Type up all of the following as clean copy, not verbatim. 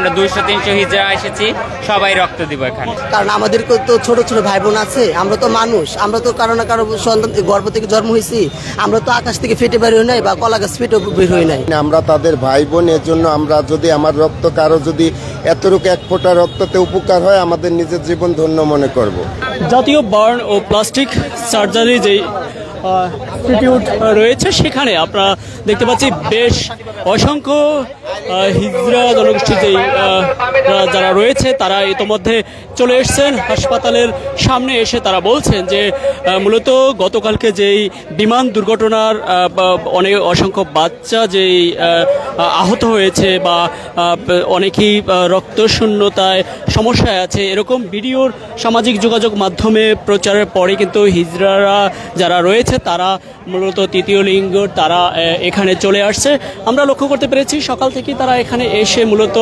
আমরা 200-300 হিজড়া এসেছি, সবাই রক্ত দিব এখানে। কারণ আমাদের তো ছোট ছোট ভাই বোন আছে, আমরা তো মানুষ, আমরা তো কারো না কারো সন্তান গর্ভ থেকে জন্ম হয়েছি, আমরা তো আকাশ থেকে ফেটে বের হই নাই বা কলা গাছ ফেটে বের হই নাই। আমরা তাদের ভাই বোন, এর জন্য আমরা যদি আমার রক্ত কারো যদি এতটুকু এক ফোঁটা রক্ততে উপকার হয়, আমাদের নিজের জীবন ধন্য মনে করব। জাতীয় বার্ন ও প্লাস্টিক সার্জারি যেই ইনস্টিটিউট রয়েছে সেখানে আপনারা দেখতে পাচ্ছি বেশ অসংখ্য হিজড়া জনগোষ্ঠী যেই যারা রয়েছে তারা ইতোমধ্যে চলে এসছেন হাসপাতালের সামনে। এসে তারা বলছেন যে মূলত গতকালকে যেই বিমান দুর্ঘটনার অনেক অসংখ্য বাচ্চা যেই আহত হয়েছে বা অনেকেই রক্তশূন্যতায় সমস্যায় আছে, এরকম ভিডিওর সামাজিক যোগাযোগ মাধ্যমে প্রচারের পরে কিন্তু হিজড়ারা যারা রয়েছে তারা মূলত তৃতীয় লিঙ্গ তারা এখানে চলে আসছে। আমরা লক্ষ্য করতে পেরেছি সকাল থেকেই তারা এখানে এসে মূলত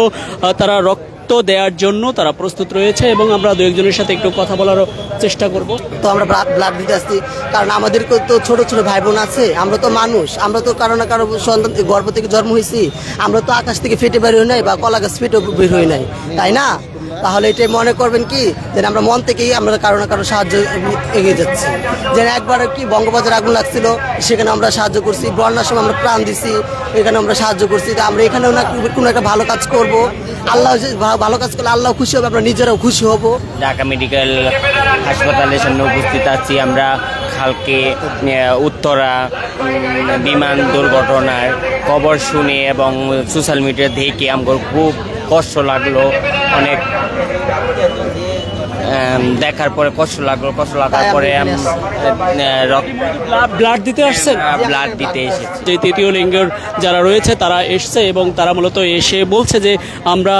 তারা রক্ত দেওয়ার জন্য তারা প্রস্তুত রয়েছে এবং আমরা দু একজনের সাথে একটু কথা বলারও চেষ্টা করব। তো আমরা ব্লাড দিতে আসছি, কারণ আমাদের তো ছোট ছোট ভাই বোন আছে, আমরা তো মানুষ, আমরা তো কারো না কারো সন্তান গর্ভ থেকে জন্ম হয়েছি, আমরা তো আকাশ থেকে ফেটে বের হই নাই বা কলা গাছ ফেটে বের হই নাই, তাই না? তাহলে এটাই মনে করবেন কি যে আমরা মন থেকেই আমরা কারো না কারো সাহায্য এগিয়ে যাচ্ছি। যেন একবার কি বঙ্গবাজার আগুন লাগছিল, সেখানে আমরা সাহায্য করছি, বন্যার সময় আমরা প্রাণ দিছি, এখানে আমরা সাহায্য করছি। তো আমরা এখানেও না কোনো একটা ভালো কাজ করব, আল্লাহ ভালো কাজ করলে আল্লাহ খুশি হবে, আমরা নিজেরাও খুশি হব। ঢাকা মেডিকেল হাসপাতালের সামনে উপস্থিত আছি আমরা। কালকে উত্তরা বিমান দুর্ঘটনার খবর শুনে এবং সোশ্যাল মিডিয়া দেখে আমার খুব কষ্ট লাগলো, অনেক দেখার পরে কষ্ট লাগার পরে ব্লাড দিতে আসছেন, ব্লাড দিতে এসেছে। যে তৃতীয় লিঙ্গের যারা রয়েছে তারা এসছে এবং তারা মূলত এসে বলছে যে আমরা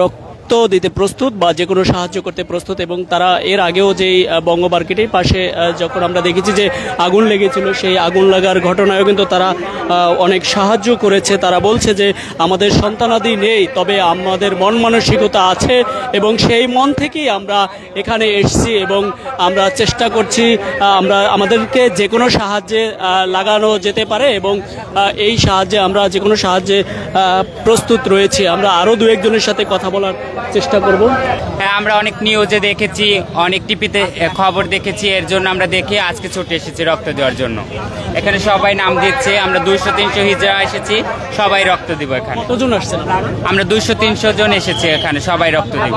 রক্ত দিতে প্রস্তুত বা যে কোনো সাহায্য করতে প্রস্তুত। এবং তারা এর আগেও যেই বঙ্গ মার্কেটের পাশে যখন আমরা দেখেছি যে আগুন লেগেছিল, সেই আগুন লাগার ঘটনায়ও কিন্তু তারা অনেক সাহায্য করেছে। তারা বলছে যে আমাদের সন্তানাদি নেই, তবে আমাদের মন মানসিকতা আছে এবং সেই মন থেকেই আমরা এখানে এসেছি এবং আমরা চেষ্টা করছি আমাদেরকে যে কোনো সাহায্যে লাগানো যেতে পারে এবং এই সাহায্যে আমরা যে কোনো সাহায্যে প্রস্তুত রয়েছি। আমরা আরও দু একজনের সাথে কথা বলার চেষ্টা করব। হ্যাঁ, আমরা অনেক নিউজে দেখেছি, অনেক টিভিতে খবর দেখেছি, এর জন্য আমরা দেখে আজকে ছুটে এসেছি রক্ত দেওয়ার জন্য। এখানে সবাই নাম দিচ্ছে, আমরা 200-300 হিজড়া এসেছি, সবাই রক্ত দিব এখানে। কতজন আসছেন? আমরা 200-300 জন এসেছি এখানে, সবাই রক্ত দিব।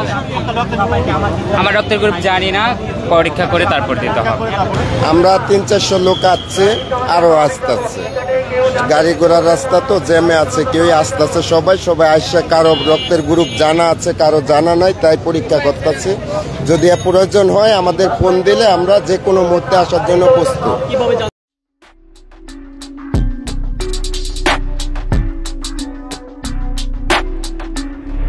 আমার রক্তের গ্রুপ জানি না, পরীক্ষা করে তারপর দিতে হবে। আমরা 300-400 লোক আসছে, আরো আসতেছে, গাড়ি ঘোড়ার রাস্তা তো জ্যামে আছে, কেউ আসতেছে, সবাই আসছে, কারো রক্তের গ্রুপ জানা আছে, কারো জানা নাই, তাই পরীক্ষা করতেছে। যদি প্রয়োজন হয় আমাদের ফোন দিলে আমরা যে কোনো মুহূর্তে আসার জন্য প্রস্তুত।